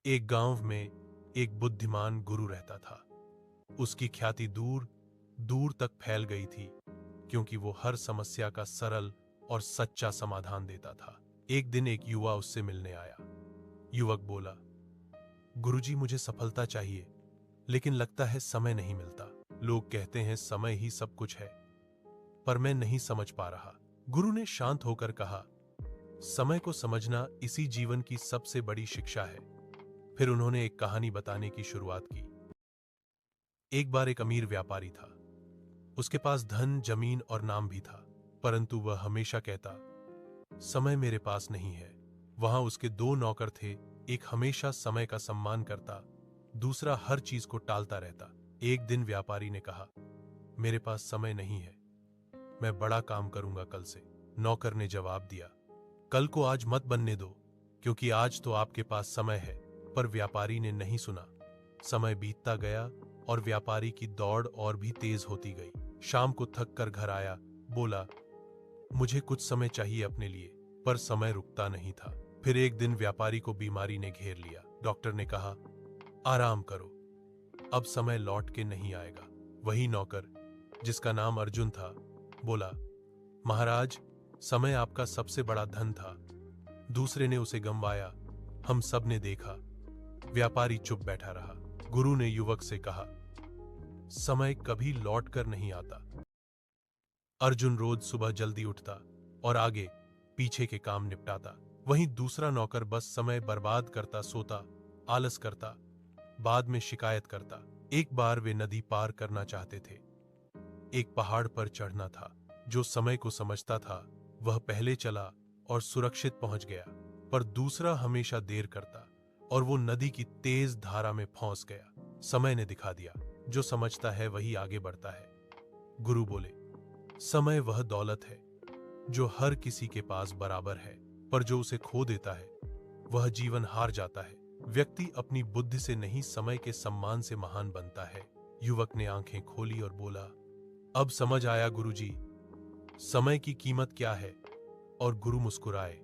एक गांव में एक बुद्धिमान गुरु रहता था। उसकी ख्याति दूर दूर तक फैल गई थी, क्योंकि वो हर समस्या का सरल और सच्चा समाधान देता था। एक दिन एक युवा उससे मिलने आया। युवक बोला, गुरुजी, मुझे सफलता चाहिए, लेकिन लगता है समय नहीं मिलता। लोग कहते हैं समय ही सब कुछ है, पर मैं नहीं समझ पा रहा। गुरु ने शांत होकर कहा, समय को समझना इसी जीवन की सबसे बड़ी शिक्षा है। फिर उन्होंने एक कहानी बताने की शुरुआत की। एक बार एक अमीर व्यापारी था। उसके पास धन, जमीन और नाम भी था, परंतु वह हमेशा कहता, समय मेरे पास नहीं है। वहां उसके दो नौकर थे। एक हमेशा समय का सम्मान करता, दूसरा हर चीज को टालता रहता। एक दिन व्यापारी ने कहा, मेरे पास समय नहीं है, मैं बड़ा काम करूंगा कल से। नौकर ने जवाब दिया, कल को आज मत बनने दो, क्योंकि आज तो आपके पास समय है। पर व्यापारी ने नहीं सुना। समय बीतता गया और व्यापारी की दौड़ और भी तेज होती गई। शाम को थक कर घर आया, बोला, मुझे कुछ समय चाहिए अपने लिए। पर समय रुकता नहीं था। फिर एक दिन व्यापारी को बीमारी ने घेर लिया। डॉक्टर ने कहा, आराम करो, अब समय लौट के नहीं आएगा। वही नौकर, जिसका नाम अर्जुन था, बोला, महाराज, समय आपका सबसे बड़ा धन था, दूसरे ने उसे गंवाया, हम सब ने देखा। व्यापारी चुप बैठा रहा। गुरु ने युवक से कहा, समय कभी लौट कर नहीं आता। अर्जुन रोज सुबह जल्दी उठता और आगे पीछे के काम निपटाता। वहीं दूसरा नौकर बस समय बर्बाद करता, सोता, आलस करता, बाद में शिकायत करता। एक बार वे नदी पार करना चाहते थे। एक पहाड़ पर चढ़ना था। जो समय को समझता था वह पहले चला और सुरक्षित पहुंच गया, पर दूसरा हमेशा देर करता और वो नदी की तेज धारा में फंस गया। समय ने दिखा दिया, जो समझता है वही आगे बढ़ता है। गुरु बोले, समय वह दौलत है जो हर किसी के पास बराबर है, पर जो उसे खो देता है वह जीवन हार जाता है। व्यक्ति अपनी बुद्धि से नहीं, समय के सम्मान से महान बनता है। युवक ने आंखें खोली और बोला, अब समझ आया गुरुजी, समय की कीमत क्या है। और गुरु मुस्कुराए